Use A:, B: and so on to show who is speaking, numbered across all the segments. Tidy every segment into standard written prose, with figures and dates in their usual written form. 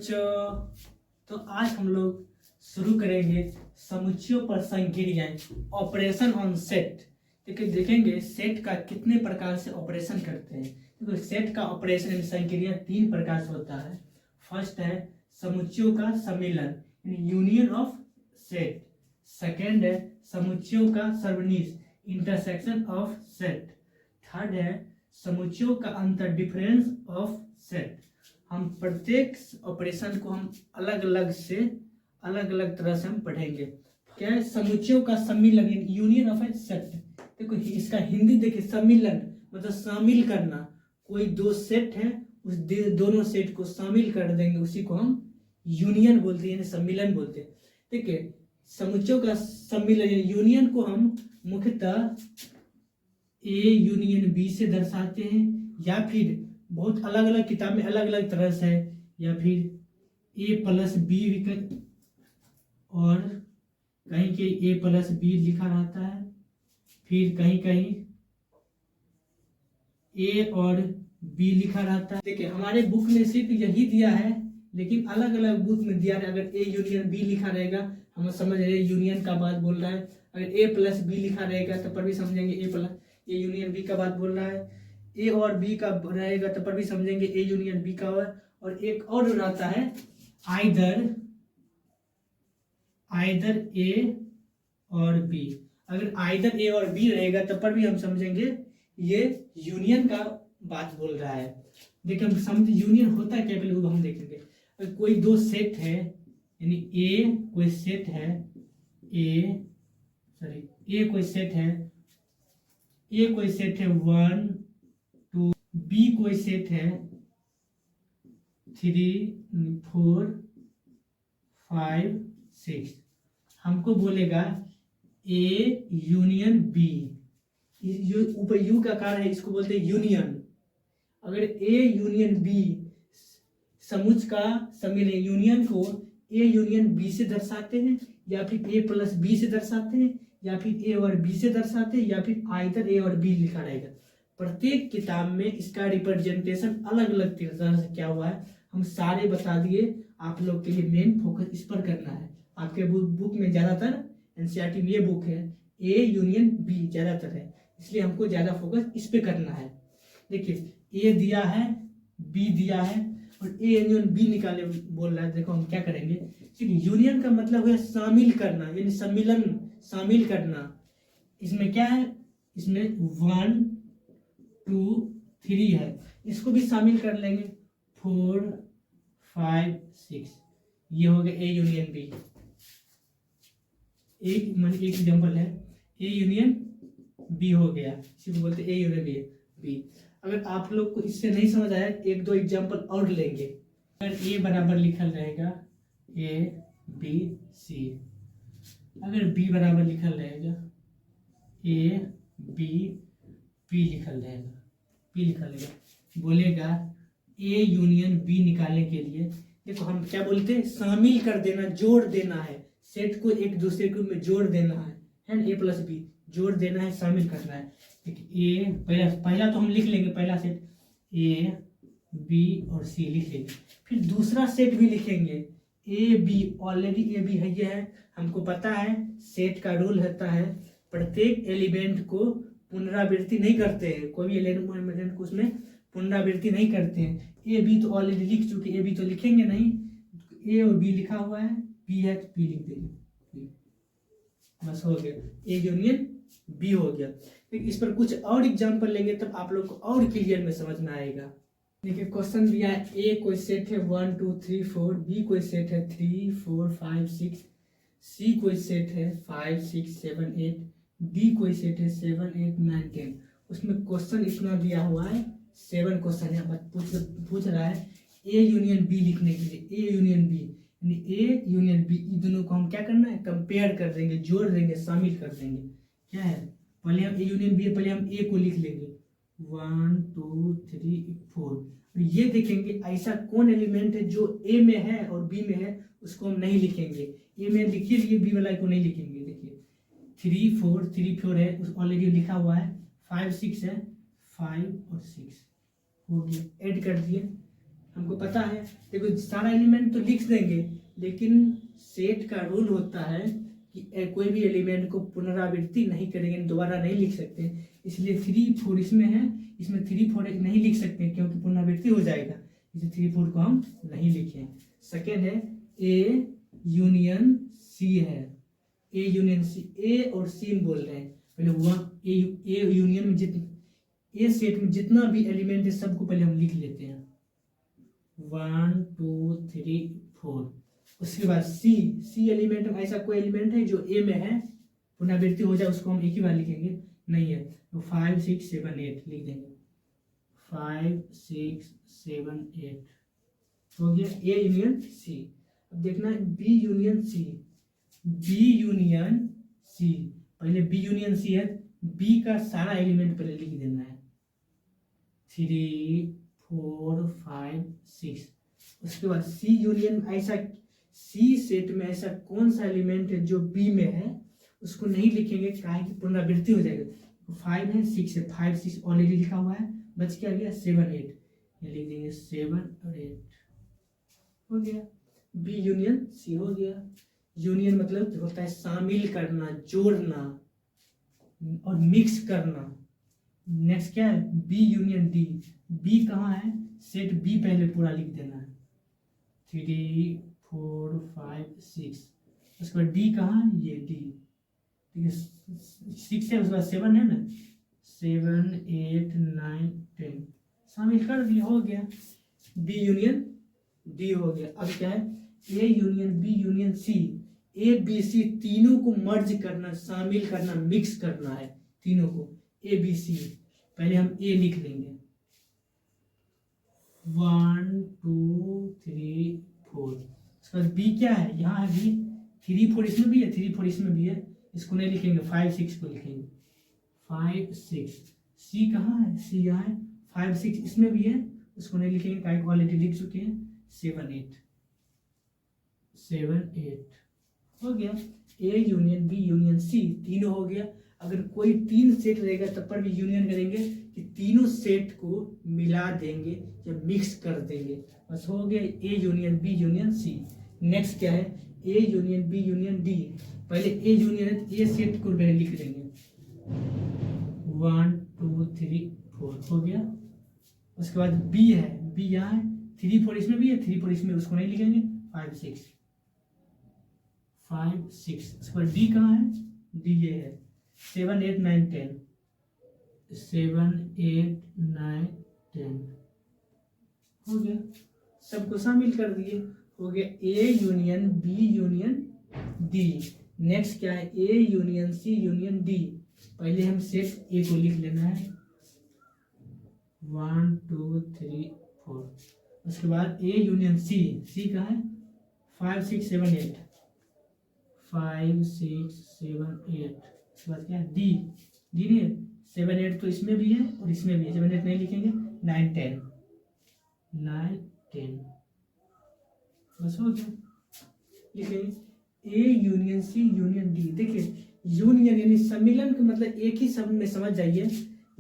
A: बच्चों, तो आज हम लोग शुरू करेंगे समुच्चयों पर संक्रियाएं, ऑपरेशन ऑन सेट। क्योंकि देखेंगे सेट का कितने प्रकार से ऑपरेशन करते हैं। तो सेट का ऑपरेशन संक्रिया तीन प्रकार से होता है। फर्स्ट है समुच्चयों का सम्मिलन, यूनियन ऑफ सेट। सेकेंड है समुच्चयों का सर्वनिश, इंटरसेक्शन ऑफ सेट। थर्ड है समुच्चयों का अंतर, डिफरेंस ऑफ सेट। हम प्रत्येक ऑपरेशन को हम अलग अलग तरह से हम पढ़ेंगे। क्या है समुच्चयों का सम्मिलन, यूनियन ऑफ ए सेट। देखो इसका हिंदी देखिए, सम्मिलन मतलब शामिल करना। कोई दो सेट है, उस दोनों सेट को शामिल कर देंगे, उसी को हम यूनियन बोलते हैं, यानी सम्मिलन बोलते हैं। ठीक है, समुच्चयों का सम्मिलन यूनियन को हम मुख्यतः ए यूनियन बी से दर्शाते हैं, या फिर बहुत अलग अलग किताब में अलग अलग तरह से है, या फिर ए प्लस बी, और कहीं कहीं ए प्लस बी लिखा रहता है, फिर कहीं कहीं ए और बी लिखा रहता है। देखिए हमारे बुक में सिर्फ यही दिया है, लेकिन अलग अलग बुक में दिया है। अगर ए यूनियन बी लिखा रहेगा हम समझ रहे यूनियन का बात बोल रहा है। अगर ए प्लस बी लिखा रहेगा तब पर भी समझेंगे ए यूनियन बी का बात बोल रहा है। ए और बी का रहेगा तब पर भी समझेंगे ए यूनियन बी का है। और एक और रहता है आइदर ए और बी। अगर आइदर ए और बी रहेगा तब पर भी हम समझेंगे ये यूनियन का बात बोल रहा है। देखिए हम समझ यूनियन होता है क्या, पहले वो हम देखेंगे। अगर कोई दो सेट है, यानी ए कोई सेट है, ए कोई सेट है 1 2, बी कोई सेट है 3 4 5 6। हमको बोलेगा ए यूनियन बी। ऊपर यू का कार्य है, इसको बोलते हैं यूनियन। अगर ए यूनियन बी समुच्चय का सम्मिलन, यूनियन को ए यूनियन बी से दर्शाते हैं, या फिर ए प्लस बी से दर्शाते हैं, या फिर ए और बी से दर्शाते हैं, या फिर आइदर ए और बी लिखा रहेगा। प्रत्येक किताब में इसका रिप्रेजेंटेशन अलग अलग तरह से क्या हुआ है हम सारे बता दिए। आप लोग के लिए मेन फोकस इस पर करना है। आपके बुक में ज़्यादातर एनसीईआरटी में ये बुक है ए यूनियन बी ज़्यादातर है, इसलिए हमको ज़्यादा फोकस इस पे करना है। देखिए ए दिया है, बी दिया है, और ए यूनियन बी निकाले बोल रहा है। देखो हम क्या करेंगे, ठीक यूनियन का मतलब है शामिल करना, यानी सम्मिलन, शामिल करना। इसमें क्या है, इसमें 1 2 3 है, इसको भी शामिल कर लेंगे 4 5 6। ये हो गया ए यूनियन बी। एक एग्जांपल है ए यूनियन बी हो गया, इसी को बोलते हैं ए यूनियन बी। अगर आप लोग को इससे नहीं समझ आया, एक दो एग्जांपल और लेंगे। अगर ए बराबर लिखल रहेगा ए बी सी, अगर बी बराबर लिखल रहेगा ए बी पी लिखल रहेगा, बोलेगा ए यूनियन बी निकालने के लिए देखो हम क्या बोलते हैं, शामिल कर देना, जोड़ देना है। सेट को एक दूसरे के में जोड़ देना है ना, ए प्लस बी जोड़ देना है, शामिल करना है। ए पहला तो हम लिख लेंगे, पहला सेट ए बी और सी लिख लेंगे। फिर दूसरा सेट भी लिखेंगे A B, already A B है, ये है, हमको पता है सेट का रूल होता है प्रत्येक एलिमेंट को पुनरावृत्ति नहीं करते हैं, कोई भी एलिमेंट को उसमें पुनरावृत्ति नहीं करते हैं। ए बी तो ऑलरेडी लिख चुके, ए बी तो लिखेंगे नहीं, ए और बी लिखा हुआ है, बी है तो बी लिख देंगे, बस हो गया ए यूनियन बी हो गया। इस पर कुछ और एग्जांपल लेंगे तब आप लोग को और क्लियर में समझ में आएगा। देखिए क्वेश्चन दिया है ए कोई सेट है 1 2 3 4, बी कोई सेट है 3 4 5 6, सी कोई सेट है 5 6 7 8, डी कोई सेट है 7 8 9 10। उसमें क्वेश्चन इतना दिया हुआ है 7 क्वेश्चन है, पूछ रहा है ए यूनियन बी लिखने के लिए। ए यूनियन बी यानी ए यूनियन बी, इन दोनों को हम क्या करना है, कंपेयर कर देंगे, जोड़ देंगे, शामिल कर देंगे। क्या है, पहले हम ए यूनियन बी, पहले हम ए को लिख लेंगे 1 2 3 4। ये देखेंगे ऐसा कौन एलिमेंट है जो ए में है और बी में है, उसको हम नहीं लिखेंगे। ए में लिखिए लिए बी वाला को नहीं लिखेंगे। देखिए 3 4 है, उस ऑलरेडी लिखा हुआ है, 5 6 है, 5 और 6 हो गया, ऐड कर दिए। हमको पता है। देखो सारा एलिमेंट तो लिख देंगे, लेकिन सेट का रूल होता है कि कोई भी एलिमेंट को पुनरावृत्ति नहीं करेंगे, दोबारा नहीं लिख सकते। इसलिए 3 4 इसमें है, इसमें 3 4 नहीं लिख सकते क्योंकि पुनरावृत्ति हो जाएगा, इसलिए 3 4 को हम नहीं लिखें। सेकेंड है ए यूनियन सी है, ए यूनियन सी, ए और सी बोल रहे हैं। पहले वह ए यूनियन में ए सेट में जितना भी एलिमेंट है सबको पहले हम लिख लेते हैं, 1 2 3 4। उसके बाद सी एलिमेंट में ऐसा कोई एलिमेंट है जो ए में है, पुनरावृत्ति हो जाए उसको हम एक ही बार लिखेंगे, नहीं है तो 5 6 7 8 लिख देंगे, 5 6 7 8 हो गया ए यूनियन सी। अब देखना है B union C, B union C, पहले बी यूनियन सी है, बी का सारा एलिमेंट पहले लिख देना है, 3 4 5 6। उसके बाद सी यूनियन, ऐसा सी सेट में ऐसा कौन सा एलिमेंट है जो बी में है उसको नहीं लिखेंगे, काहे कि पुनरावृत्ति हो जाएगा। 5 है 6 है, 5 6 ऑलरेडी लिखा हुआ है, बच क्या गया 7 8, ये लिख देंगे 7 और 8 हो गया, बी यूनियन सी हो गया। यूनियन मतलब होता है शामिल करना, जोड़ना और मिक्स करना। नेक्स्ट क्या है बी यूनियन डी, बी कहाँ है, सेट बी पहले पूरा लिख देना है, 3 4 5 6। उसके बाद डी कहाँ है, ये डी, ठीक है 6 है, उसके बाद 7 है ना, 7 8 9 10 शामिल कर दिया, हो गया बी यूनियन डी हो गया। अब क्या है A union B union C, A B C तीनों को मर्ज करना, शामिल करना, मिक्स करना है तीनों को, ए बी सी। पहले हम ए लिख लेंगे 1 2 3 4। उसके बाद बी क्या है, यहाँ है बी, 3 4 इसमें भी है, 3 4 इसमें भी है, इसको नहीं लिखेंगे, 5 6 को लिखेंगे, 5 6। सी कहाँ है, सी यहाँ है, 5 6 इसमें भी है, उसको नहीं लिखेंगे, काहे ऑलरेडी लिख चुके हैं, 7 8 हो गया। A union B union C तीनों हो गया। अगर कोई 3 सेट रहेगा तब पर भी यूनियन करेंगे कि तीनों सेट को मिला देंगे या मिक्स कर देंगे, बस हो गया A union B union C. Next क्या है A union B union D, पहले ए यूनियन ए सेट को पहले लिख देंगे, 1 2 3 4 हो गया। उसके बाद बी है, बी यहाँ है, 3 4 इसमें भी है, 3 4 इसमें, उसको नहीं लिखेंगे, 5 6 5 6। उसके बाद डी कहाँ है, डी ये है, 7 8 9 10 7 8 9 10 हो गया, सबको शामिल कर दिए, हो गया A union B union D. Next क्या है A union C union D, पहले हम सेट ए को लिख लेना है, 1 2 3 4। उसके बाद ए यूनियन सी, सी कहाँ है, 5 6 7 8 5 6 7 8। उसके बाद क्या है डी, डी नहीं है, 7 8 तो इसमें भी है और इसमें भी है, 7 8 नहीं लिखेंगे, 9 10 बस हो गया, लिखेंगे A union C union D. देखिए यूनियन यानी सम्मिलन का मतलब एक ही शब्द में समझ जाइए,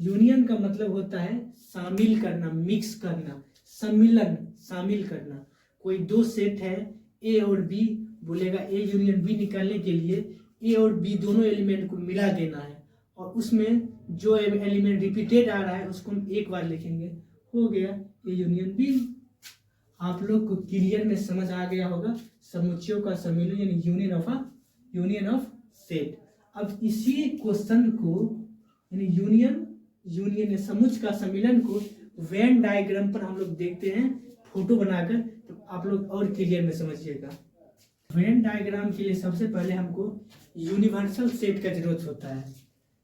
A: यूनियन का मतलब होता है शामिल करना, मिक्स करना, सम्मिलन शामिल करना। कोई 2 सेट है ए और बी, बोलेगा ए यूनियन बी निकालने के लिए ए और बी दोनों एलिमेंट को मिला देना है और उसमें जो एलिमेंट रिपीटेड आ रहा है उसको हम एक बार लिखेंगे, हो गया ए यूनियन बी। आप लोग को क्लियर में समझ आ गया होगा, समुच्चयों का सम्मिलन यानी यूनियन ऑफ सेट। अब इसी क्वेश्चन को यानी यूनियन समुच्चय का सम्मिलन को वेन डायग्राम पर हम लोग देखते हैं फोटो बनाकर, तो आप लोग और क्लियर में समझिएगा। वेन डायग्राम के लिए सबसे पहले हमको यूनिवर्सल सेट का जरूरत होता है।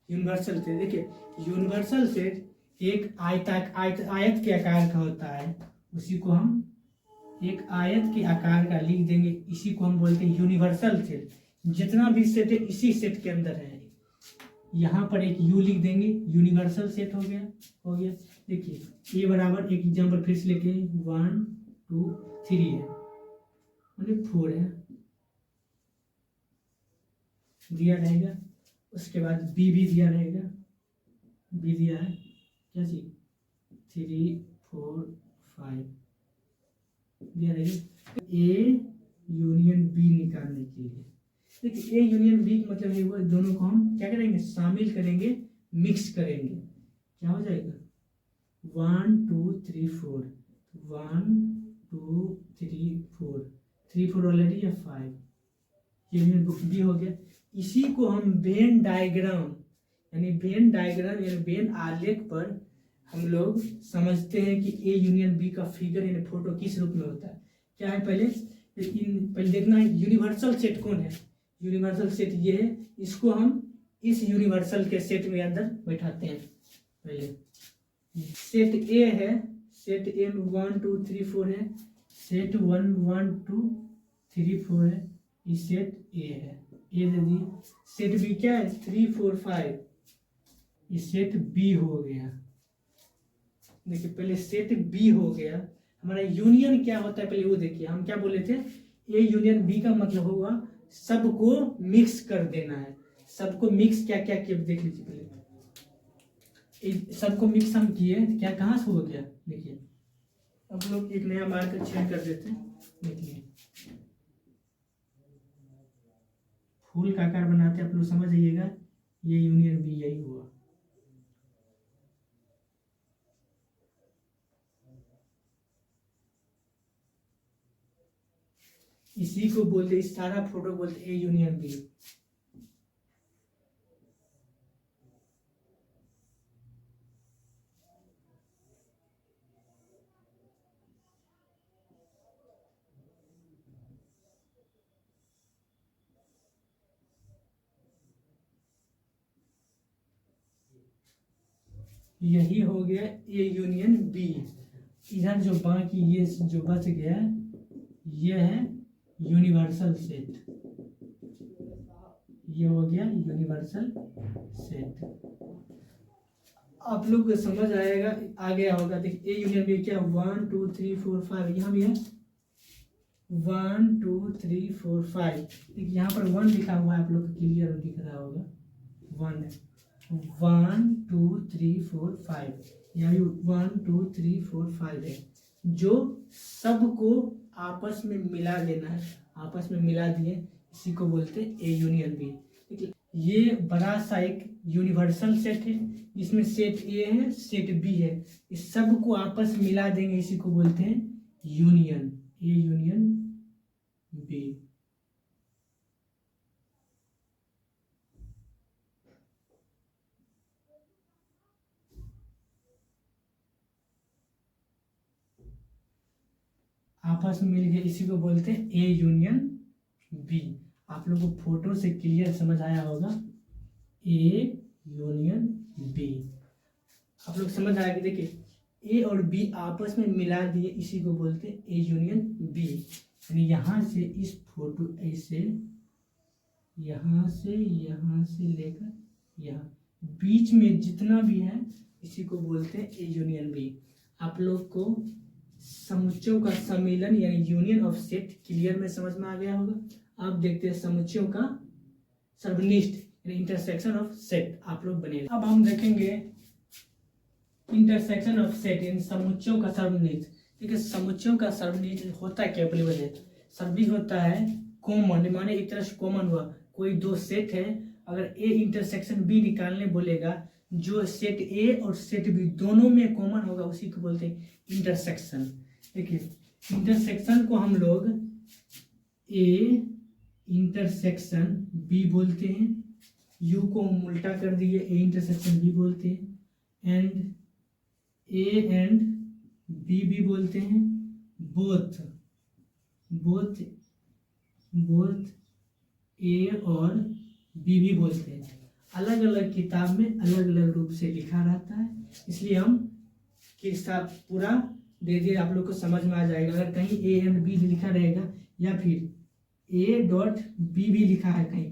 A: यूनिवर्सल सेट, देखिए यूनिवर्सल सेट एक आयत के आकार का होता है, उसी को हम एक आयत के आकार का लिख देंगे, इसी को हम बोलते हैं यूनिवर्सल सेट। जितना भी सेट है इसी सेट के अंदर है, यहाँ पर एक यू लिख देंगे, यूनिवर्सल सेट हो गया। देखिए ए बराबर, एक एग्जाम्पल फिर से लेके 1 2 3 है, मतलब 4 है दिया रहेगा। उसके बाद बी भी दिया रहेगा, बी दिया है क्या चीज 3 4 5, दिया रहेगा ए यूनियन बी निकालने के लिए। देखिए ए यूनियन बी का मतलब है वो दोनों को हम क्या करेंगे, शामिल करेंगे, मिक्स करेंगे, क्या हो जाएगा 1 2 3 4, 1 2 3 4, 3 4 ऑलरेडी है 5, यूनियन बी हो गया। इसी को हम वेन डायग्राम यानी वेन आलेख पर हम लोग समझते हैं कि ए यूनियन बी का फिगर यानी फोटो किस रूप में होता है। क्या है पहले देखना है यूनिवर्सल सेट कौन है। यूनिवर्सल सेट ये है, इसको हम इस यूनिवर्सल के सेट में अंदर बैठाते हैं। पहले सेट ए है, सेट ए में 1 2 3 4 है, सेट 1 1 2 3 4 है, ये सेट ए है, ये दे दिए। सेट बी क्या है 3 4 5, ये सेट बी हो गया। देखिए पहले सेट बी हो गया। हमारा यूनियन क्या होता है पहले वो देखिए। हम क्या बोले थे, ए यूनियन बी का मतलब होगा सबको मिक्स कर देना है। सबको मिक्स क्या क्या किया देख लीजिए पहले। सबको मिक्स हम किए, क्या कहाँ से हो गया देखिए। अब लोग एक नया मार्कर छेड़ कर देते हैं। देखिए फूल का आकार बनाते हैं, आप लोग समझ जाइएगा, ये यूनियन बी यही हुआ। इसी को बोलते, इस सारा फोटो बोलते ए यूनियन बी। यही हो गया ए यूनियन बी। इधर जो बाकी ये जो बच गया ये है यूनिवर्सल सेट, ये हो गया यूनिवर्सल सेट। आप लोग को समझ आएगा, आ गया होगा। देखिए ए यूनियन बी क्या 1 2 3 4 5, यहाँ भी है 1 2 3 4 5। देखिए यहाँ पर 1 लिखा हुआ है, आप लोग को क्लियर दिख रहा होगा 1 है। 1 2 3 4 5, यहाँ भी 1 2 3 4 5 है, जो सबको आपस में मिला देना है। आपस में मिला दिए, इसी को बोलते हैं ए यूनियन बी। देखिए ये बड़ा सा एक यूनिवर्सल सेट है, इसमें सेट ए है, सेट बी है, इस सब को आपस में मिला देंगे, इसी को बोलते हैं यूनियन, ए यूनियन बी। आपस में मिल गए, इसी को बोलते हैं ए यूनियन बी। आप लोगों को फोटो से क्लियर समझ आया होगा, ए यूनियन बी। आप लोग समझ आया कि देखिए ए और बी आपस में मिला दिए, इसी को बोलते हैं ए यूनियन बी। यानी यहाँ से इस फोटो ऐसे, यहाँ से लेकर यहाँ बीच में जितना भी है, इसी को बोलते हैं ए यूनियन बी। आप लोग को समुच्चयों का सम्मेलन यानी यूनियन ऑफ सेट क्लियर में समझ में आ गया होगा। अब देखते हैं समुच्चयों का सर्वनिष्ठ यानी इंटरसेक्शन ऑफ सेट आप लोग बनेगा। अब हम देखेंगे इंटरसेक्शन ऑफ सेट यानी समुच्चयों का सर्वनिष्ठ। देखिए समुच्चयों का सर्वनिष्ठ होता क्या पहले वजह, सर्वनिष्ठ होता है कॉमन, माने एक तरह से कॉमन हुआ। कोई दो सेट है, अगर ए इंटरसेक्शन बी निकालने बोलेगा, जो सेट ए और सेट बी दोनों में कॉमन होगा, उसी को बोलते हैं इंटरसेक्शन। देखिए इंटरसेक्शन को हम लोग ए इंटरसेक्शन बी बोलते हैं, यू को हम उल्टा कर दिए ए इंटरसेक्शन बी बोलते हैं, एंड ए एंड बी भी बोलते हैं, बोथ ए और बी भी बोलते हैं। अलग अलग किताब में अलग अलग रूप से लिखा रहता है, इसलिए हम किस्सा पूरा धीरे धीरे आप लोग को समझ में आ जाएगा। अगर कहीं ए एंड बी लिखा रहेगा या फिर ए डॉट बी भी लिखा है, कहीं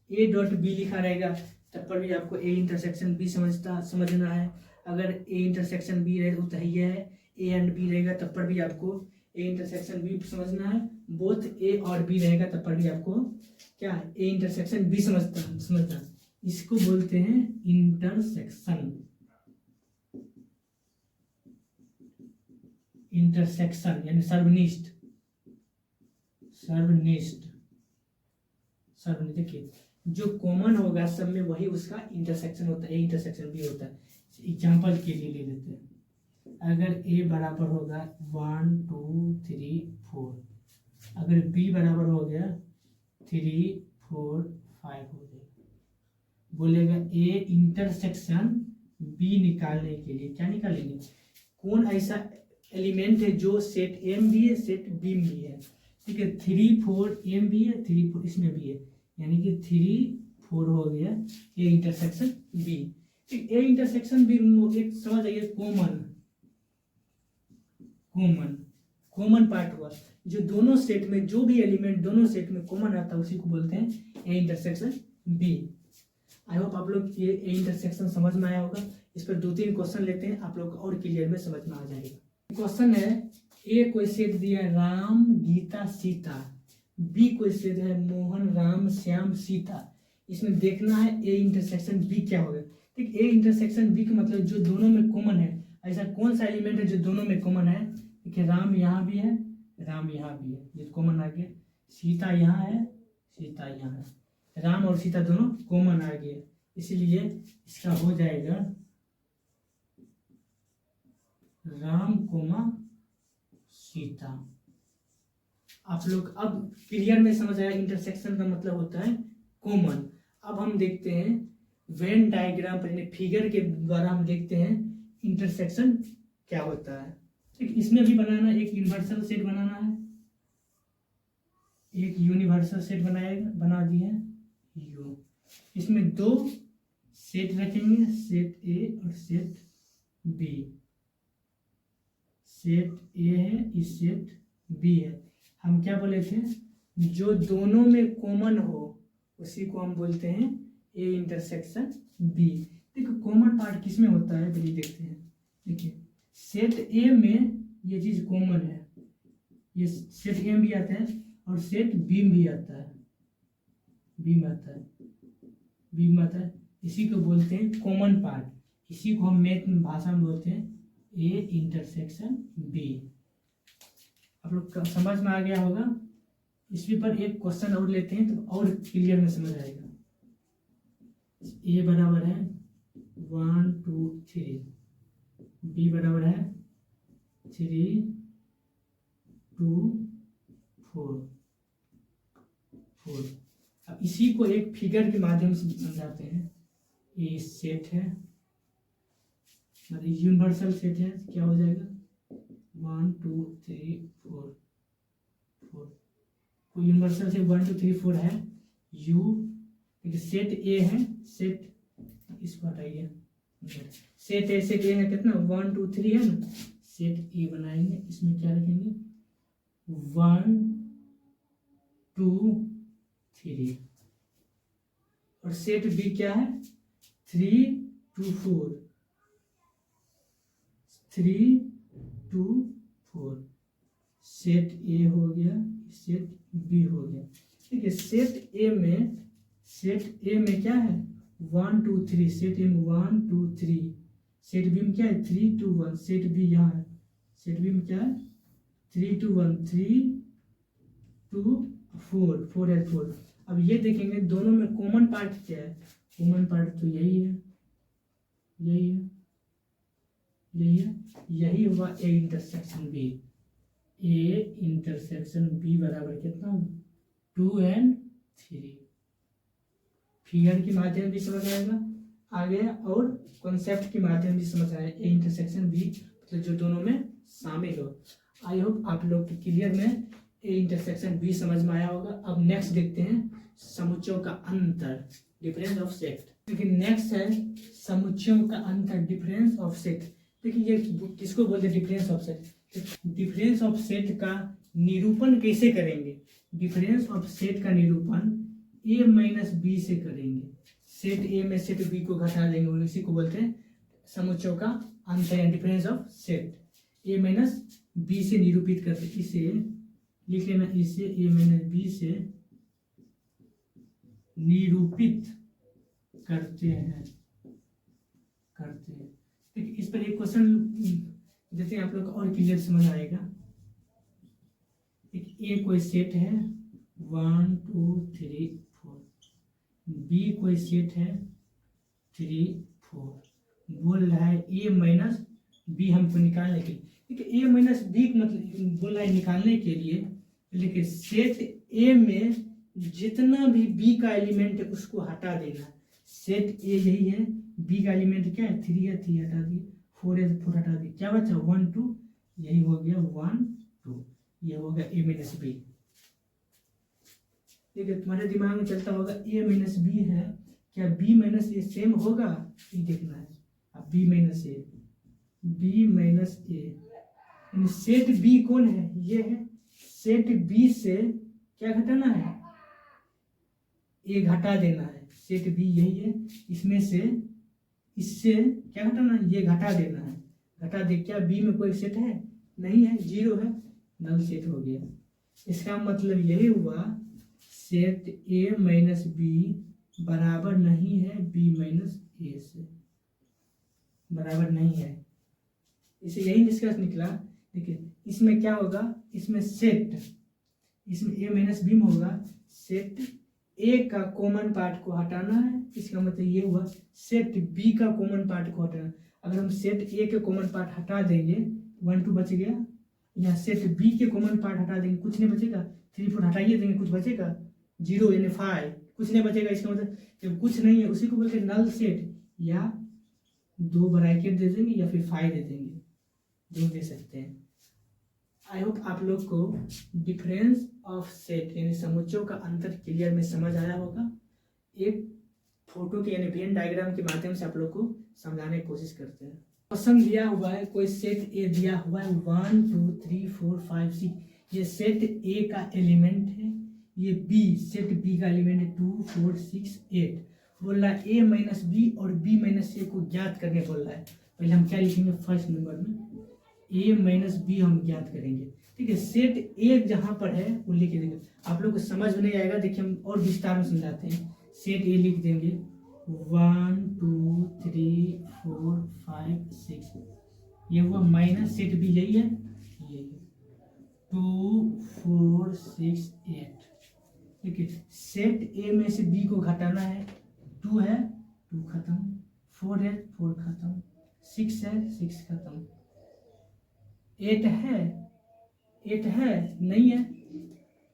A: ए डॉट बी लिखा रहेगा, तब पर भी आपको ए इंटरसेक्शन बी समझना है। अगर ए इंटरसेक्शन बी रहेगा तो ये है, ए एंड बी रहेगा तब पर भी आपको ए इंटरसेक्शन बी समझना है। बोथ ए और बी रहेगा तब पर भी आपको क्या है, ए इंटरसेक्शन बी समझना। इसको बोलते हैं इंटरसेक्शन। इंटरसेक्शन यानी सर्वनिष्ठ देखिए जो कॉमन होगा सब में वही उसका इंटरसेक्शन होता है, इंटरसेक्शन भी होता है। एग्जांपल के लिए ले लेते हैं, अगर a बराबर होगा 1 2 3 4, अगर b बराबर हो गया 3 4 5 हो गया, बोलेगा a इंटरसेक्शन b निकालने के लिए क्या निकालेंगे, कौन ऐसा एलिमेंट है जो सेट m भी है सेट b भी है। ठीक है, 3 4 m भी है 3 4 इसमें भी है, यानी कि 3 4 हो गया a इंटरसेक्शन b। ठीक, a इंटरसेक्शन b एक समझ आइए कॉमन पार्ट हुआ, जो दोनों सेट में जो भी एलिमेंट दोनों सेट में कॉमन आता है उसी को बोलते हैं A intersection B. I hope आप लोग ये ए इंटरसेक्शन समझ में आया होगा। इस पर 2-3 क्वेश्चन लेते हैं, आप लोग और क्लियर में समझ में आ जाएगा। क्वेश्चन है, ए कोई सेट दिया है राम गीता सीता, बी कोई सेट है मोहन राम श्याम सीता, इसमें देखना है ए इंटरसेक्शन बी क्या होगा। ठीक, ए इंटरसेक्शन बी का मतलब जो दोनों में कॉमन है, ऐसा कौन सा एलिमेंट है जो दोनों में कॉमन है। देखिए राम यहाँ भी है राम यहाँ भी है, ये कॉमन आ गया, सीता यहाँ है सीता यहाँ है, राम और सीता दोनों कॉमन आ गए, इसलिए इसका हो जाएगा राम कोमा सीता। आप लोग अब क्लियर में समझ आया, इंटरसेक्शन का मतलब होता है कॉमन। अब हम देखते हैं वेन डायग्राम पर, फिगर के द्वारा हम देखते हैं इंटरसेक्शन क्या होता है। ठीक, इसमें भी बनाना एक यूनिवर्सल सेट बनाना है, एक यूनिवर्सल सेट बना दिए यू। इसमें 2 सेट रखेंगे, सेट ए और सेट बी। सेट ए है इस सेट बी है, हम क्या बोले थे, जो दोनों में कॉमन हो उसी को हम बोलते हैं ए इंटरसेक्शन बी। देखो कॉमन पार्ट किसमें होता है पहले देखते हैं। देखिए सेट ए में ये चीज कॉमन है, ये सेट ए में भी आता है और सेट बी में भी आता है, बी में आता है, इसी को बोलते हैं कॉमन पार्ट। इसी को हम मैथ भाषा में बोलते हैं ए इंटरसेक्शन बी। आप लोग का समझ में आ गया होगा। इसी पर एक क्वेश्चन और लेते हैं तो और क्लियर में समझ आएगा। ए बराबर है 1 2 3, बी बराबर है 3 2 4। अब इसी को एक फिगर के माध्यम से समझाते हैं। ये सेट है, मतलब यूनिवर्सल सेट है, क्या हो जाएगा 1 2 3 4 कोई यूनिवर्सल से 1 2 3 4 है यू। सेट ए है, सेट इसको हटाइए, सेट ए है कितना 1 2 3 है ना, सेट ए बनाएंगे, इसमें क्या रखेंगे 1 2 3 और सेट बी क्या है 3 2 4 3 2 4। सेट ए हो गया, सेट बी हो गया। ठीक है, सेट ए में क्या है 1 2 3, सेट ए में 1 2 3, सेट बी में क्या है 3 2 1, सेट बी यहाँ है, सेट बी में क्या है 3 2 1 3 2 4 4 है 4। अब ये देखेंगे दोनों में कॉमन पार्ट क्या है, कॉमन पार्ट तो यही है, यही हुआ A intersection B. A intersection B बराबर कितना 2 और 3। फिगर के माध्यम भी समझ आएगा आगे और कॉन्सेप्ट के माध्यम भी समझ आएगा। ए इंटरसेक्शन बी मतलब जो दोनों में शामिल हो। आई होप आप लोग के क्लियर में ए इंटरसेक्शन बी समझ में आया होगा। अब नेक्स्ट देखते हैं समुच्चयों का अंतर, डिफरेंस ऑफ सेट। देखिए नेक्स्ट है समुच्चयों का अंतर, डिफरेंस ऑफ सेट। देखिए ये किसको बोलते हैं difference of set. Difference of set का निरूपण कैसे करेंगे, डिफरेंस ऑफ सेट का निरूपण ए माइनस बी से करेंगे। सेट ए में सेट बी को घटा देंगे और इसी को बोलते हैं समुच्चयों का अंतर या difference of set. A minus B से निरूपित करते, इसे लिख लेना, इसे ए माइनस बी से निरूपित करते हैं। ठीक, इस पर एक क्वेश्चन जैसे आप लोग को और क्लियर समझ आएगा। एक ए कोई सेट है 1 2 3 4, बी कोई सेट है 3 4, बोल रहा है ए माइनस बी हमको निकालने के लिए। ठीक है, ए माइनस बी मतलब बोल रहा है निकालने के लिए, लेकिन सेट ए में जितना भी बी का एलिमेंट है उसको हटा देना। सेट ए यही है, बी का एलिमेंट क्या है 3 है, 3 हटा दिए, 4 है 4 हटा दिए, क्या बचा 1 2, यही हो गया 1 2, ये हो गया ए माइनस बी। ठीक है, तुम्हारे दिमाग में चलता होगा ए माइनस बी है, क्या बी माइनस ए सेम होगा, ये देखना है। अब बी माइनस ए, बी माइनस ए, सेट बी कौन है, ये है। सेट बी से क्या घटाना है, ए घटा देना है। सेट बी यही है, इसमें से इससे क्या घटाना है, ये घटा देना है। घटा दे, क्या बी में कोई सेट है, नहीं है, 0 है, नल सेट हो गया। इसका मतलब यही हुआ सेट ए माइनस बी बराबर नहीं है बी माइनस ए से, बराबर नहीं है। इसे यही निष्कर्ष निकला। देखिए इसमें क्या होगा, इसमें सेट, इसमें ए माइनस बी में होगा सेट ए का कॉमन पार्ट को हटाना है। इसका मतलब ये हुआ सेट बी का कॉमन पार्ट को हटाना। अगर हम सेट ए के कॉमन पार्ट हटा देंगे 1 2 बच गया, यहाँ सेट बी के कॉमन पार्ट हटा देंगे कुछ नहीं बचेगा, 3 4 हटाइए देंगे कुछ बचेगा 0 यानी 5, कुछ नहीं बचेगा। इसका मतलब जब कुछ नहीं है उसी को बोलते हैं नल सेट, या 2 ब्रैकेट दे देंगे या फिर 5 दे देंगे, जो दे सकते हैं। आई होप आप लोग को डिफरेंस ऑफ सेट यानी समुच्चयों का अंतर क्लियर में समझ आया होगा। एक फोटो के यानी वेन डायग्राम के माध्यम से आप लोग को समझाने की कोशिश करते हैं। क्वेश्चन दिया हुआ है, कोई सेट ए दिया हुआ है 1 2 3 4 5 6, ये सेट ए का एलिमेंट है, ये बी सेट बी का एलिमेंट है 2 4 6 8। बोल रहा है ए माइनस बी और बी माइनस ए को ज्ञात करने बोल रहा है। पहले हम क्या लिखेंगे, फर्स्ट नंबर में ए माइनस बी हम ज्ञात करेंगे। ठीक है, सेट ए जहां पर है वो लिख देंगे। आप लोग को समझ में नहीं आएगा, देखिए हम और विस्तार में समझाते हैं। सेट ए लिख देंगे 1 2 3 4 5 6, ये हुआ माइनस सेट बी यही है, ये 2 4 6 8। ठीक है, सेट ए में से बी को घटाना है, 2 है 2 खत्म, 4 है 4 खत्म, 6 है 6 खत्म, 8 है 8 है नहीं है,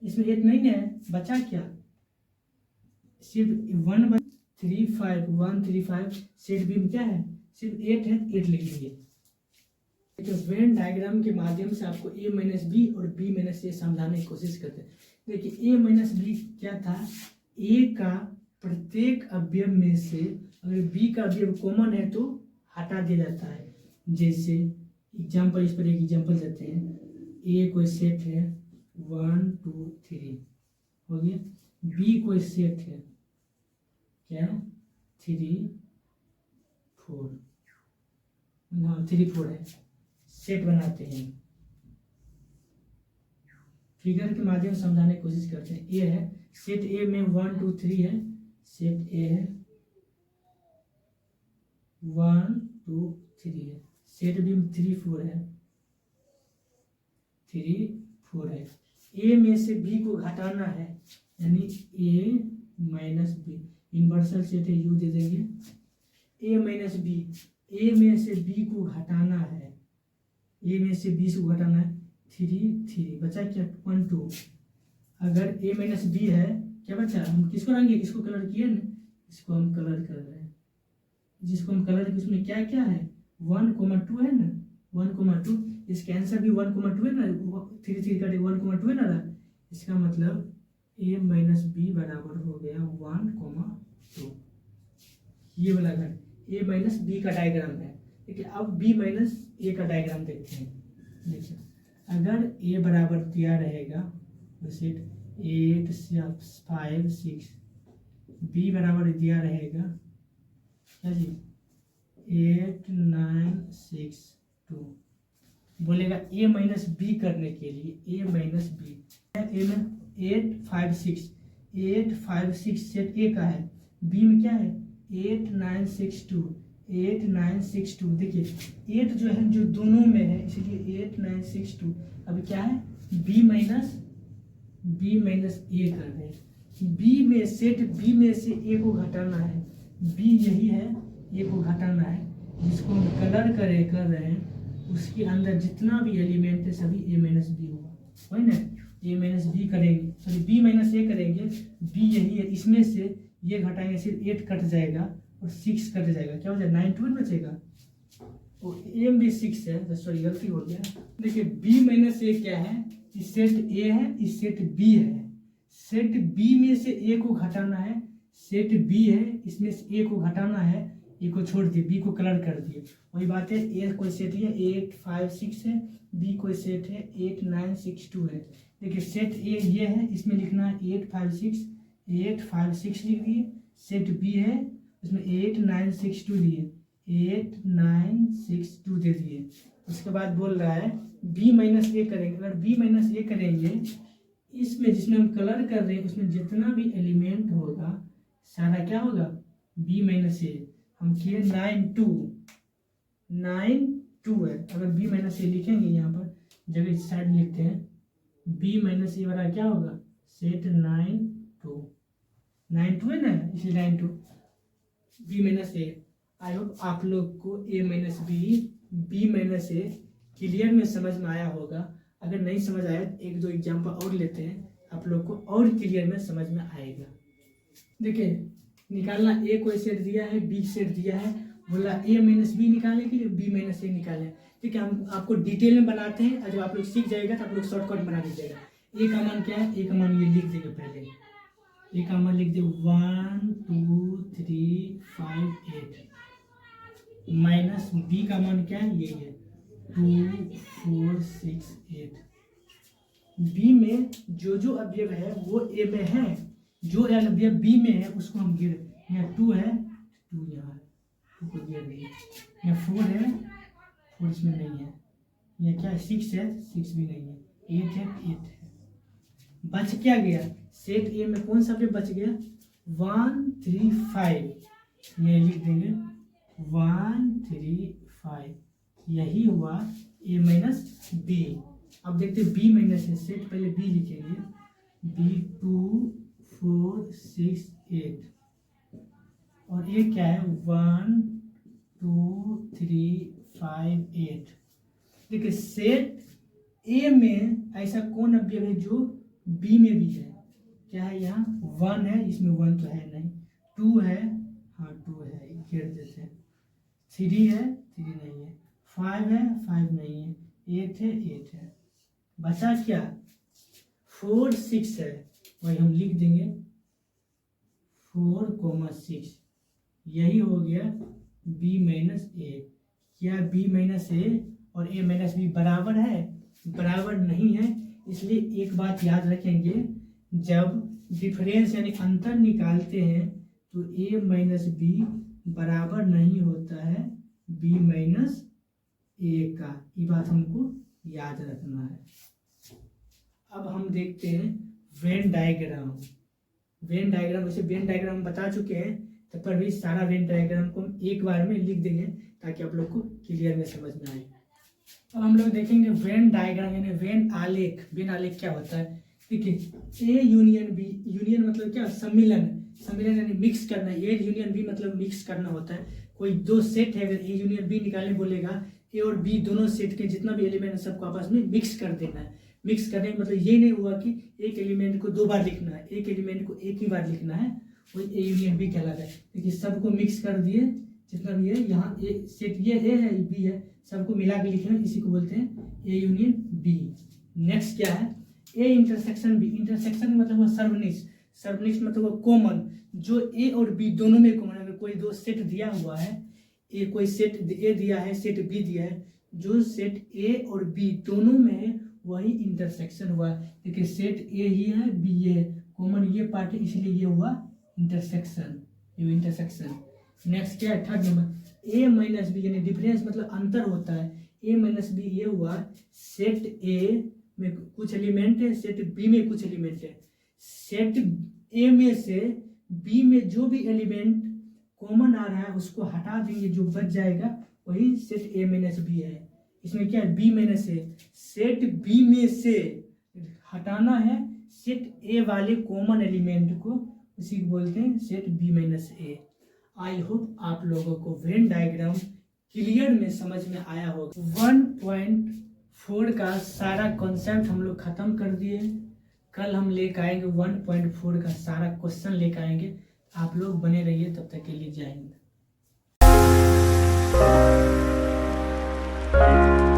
A: इसमें 8 नहीं है, बचा क्या, सिर्फ 1 3 5 1 3 5। सेट बी में क्या है, सिर्फ 8 है, 8 लिख लीजिए। तो वेन डायग्राम के माध्यम से आपको ए माइनस बी और बी माइनस ए समझाने की कोशिश करते हैं। देखिए ए माइनस बी क्या था, ए का प्रत्येक अवयव में से अगर बी का अवयव कॉमन है तो हटा दिया जाता है। जैसे एग्जाम्पल, इस पर एक एग्जाम्पल देते हैं। ए कोई सेट है 1 2 3 हो गया, बी कोई सेट है क्या 3 4, हाँ 3 4 है, सेट बनाते हैं। फिगर के माध्यम से समझाने की कोशिश करते हैं। ए है, सेट ए में 1 2 3 है, सेट ए है 1 2 3 है, सेट बी में 3 4 है, 3 4 है। ए में से बी को घटाना है, यानी ए माइनस बी, इन्वर्सल सेट है, यू दे देंगे। ए माइनस बी, ए में से बी को घटाना है, ए में से बी को घटाना है, 3 3 बचा क्या 1 2। अगर ए माइनस बी है क्या बचा, हम किसको रंगे, इसको कलर किए ना, इसको हम कलर कर रहे हैं, जिसको हम कलर किए उसमें क्या क्या है 1 2 है ना, 1 2, इसका आंसर भी 1 2 है ना, 3 3 का 1 2 है ना। इसका मतलब ए माइनस बी बराबर हो गया 1 2। ये वाला घर ए माइनस बी का डायग्राम है। ठीक है, अब बी माइनस ए का डायग्राम देखते हैं। देखिए अगर ए बराबर दिया रहेगा तो सेट 8 5 6, बी बराबर दिया रहेगा क्या जी 8 9 6 2, बोलेगा ए माइनस बी करने के लिए, ए माइनस बी, ए में 8 5 6, 8 5 6 सेट ए का है, बी में क्या है 8 9 6 2, 8 9 6 2। देखिए 8 जो है जो दोनों में है, इसलिए 8 9 6 2। अब क्या है, b माइनस a कर रहे हैं। b में सेट b में से a को घटाना है, b यही है, a को घटाना है, जिसको हम कलर कर रहे हैं, उसके अंदर जितना भी एलिमेंट है सभी a माइनस बी होगा, वही ना। a माइनस बी करेंगे, सॉरी b माइनस a करेंगे, b यही है, इसमें से ये घटाएंगे, सिर्फ 8 कट जाएगा और 6 कट जाएगा, क्या हो जाएगा 9 2 बचेगा। और a में भी 6 है, सॉरी गलती हो गया। देखिए b माइनस a क्या है, इस सेट a है, इस सेट b है। सेट b में से a को घटाना है, सेट b है, इसमें से a को घटाना है, a को छोड़ दिए, b को कलर कर दिए। वही बात है, a कोई सेट है 8 5 6 है, b कोई सेट है 8 9 6 2 है। देखिए सेट a ये है, इसमें लिखना है 8 5 6 लिख दिए। सेट b है, उसमें 8 9 6 2 दिए, 8 9 6 2 दे दिए। उसके बाद बोल रहा है b माइनस ए करेंगे। अगर b माइनस ए करेंगे, इसमें जिसमें हम कलर कर रहे हैं उसमें जितना भी एलिमेंट होगा सारा क्या होगा, b माइनस ए। हम किए 9 2 है। अगर b माइनस ए लिखेंगे, यहाँ पर जगह इस साइड लिखते हैं, b माइनस ए वाला क्या होगा, सेट 9 2 है ना, इसलिए 9 2 b minus A. I hope आप लोग को a minus b minus A clear में समझ में आया होगा। अगर नहीं समझ आया तो एक दो एग्जाम्पल और लेते हैं, आप लोग को और क्लियर में समझ में आएगा। देखिए निकालना, a को सेट दिया है, b सेट दिया है, बोला a माइनस बी निकालने के लिए b माइनस ए निकालें। ठीक है, हम आपको डिटेल में बनाते हैं, और जब आप लोग सीख जाएगा तो आप लोग शॉर्टकट बना दीजिएगा। a का मान क्या है, a का मान ये लिख देंगे, पहले a का मान लिख दे 1 2 3 5 8 माइनस b का मान क्या है, ये है 2 4 6 8। b में जो अवयव है वो a में है, जो अवयव b में है उसको हम गिर, यहाँ 2 है, 2 यहाँ 2 को गिर दिए, यहाँ 4 है, 4 इसमें नहीं है, यहाँ क्या है 6 है, 6 भी नहीं है, 8 है, 8 है। बच क्या गया, सेट ए में कौन सा अवयव बच गया, 1 3 5, ये लिख देंगे 1 3 5, यही हुआ a माइनस बी। अब देखते हैं b माइनस है, सेट पहले b लिखेंगे, b 2 4 6 8, और ये क्या है 1 2 3 5 8। देखिए सेट a में ऐसा कौन अवयव है जो b में भी है, क्या है, यहाँ 1 है, इसमें 1 तो है नहीं, 2 है, हाँ 2 है, घेर देते हैं, 3 है, 3 नहीं है, 5 है, 5 नहीं है, 8 है, 8 है। बचा क्या, 4 6 है, वही हम लिख देंगे 4 6, यही हो गया b माइनस ए। क्या b माइनस ए और a माइनस बी बराबर है, बराबर नहीं है। इसलिए एक बात याद रखेंगे, जब डिफरेंस यानी अंतर निकालते हैं तो a माइनस बी बराबर नहीं होता है b माइनस ए का, ये बात हमको याद रखना है। अब हम देखते हैं वेन डायग्राम। वेन डायग्राम, वैसे वेन डायग्राम हम बता चुके हैं, तब पर भी सारा वेन डायग्राम को हम एक बार में लिख देंगे ताकि आप लोग को क्लियर में समझ में आए। अब हम लोग देखेंगे वेन डायग्राम यानी वेन आलेख। वेन आलेख क्या होता है, देखिए ए यूनियन बी, यूनियन मतलब क्या, सम्मिलन, सम्मिलन यानी मिक्स करना, ए यूनियन बी मतलब मिक्स करना होता है। कोई दो सेट है, अगर ए यूनियन बी निकालने बोलेगा, ए और बी दोनों सेट के जितना भी एलिमेंट है सबको आपस में मिक्स कर देना है। मिक्स करने का मतलब ये नहीं हुआ कि एक एलिमेंट को 2 बार लिखना है, एक एलिमेंट को एक ही बार लिखना है, वही ए यूनियन बी कहलाता है। देखिए सबको मिक्स कर दिए, जितना भी है, यहाँ ए सेट ये है बी है, सबको मिला के लिखना, इसी को बोलते हैं ए यूनियन बी। नेक्स्ट क्या है, ए इंटरसेक्शन बी। इंटरसेक्शन मतलब वो सर्वनिष्ठ, सर्वनिष्ठ मतलब वो कॉमन, जो ए और बी दोनों में कॉमन। अगर कोई दो सेट दिया हुआ है, ए कोई सेट ए दिया है, सेट बी दिया है, जो सेट ए और बी दोनों में है वही इंटरसेक्शन हुआ। देखिए सेट ए ही है, बी ये है, कॉमन ये पार्ट है, इसलिए ये हुआ इंटरसेक्शन, ये इंटरसेक्शन। नेक्स्ट क्या है, थर्ड नंबर, ए माइनस बी यानी डिफरेंस मतलब अंतर होता है। ए माइनस बी ये हुआ, सेट ए में कुछ एलिमेंट है, सेट बी में कुछ एलिमेंट है। सेट ए में से बी में जो भी एलिमेंट कॉमन आ रहा है उसको हटा देंगे, जो बच जाएगा वही सेट ए माइनस बी है। इसमें क्या है, बी माइनस ए। सेट बी में से हटाना है सेट ए वाले कॉमन एलिमेंट को, उसी को बोलते हैं set B minus A. I hope आप लोगों को वेन डायग्राम क्लियर में समझ में आया होगा। 1.4 का सारा कॉन्सेप्ट हम लोग खत्म कर दिए। कल हम लेकर आएंगे 1.4 का सारा क्वेश्चन लेकर आएंगे। आप लोग बने रहिए, तब तक के लिए जय हिंद।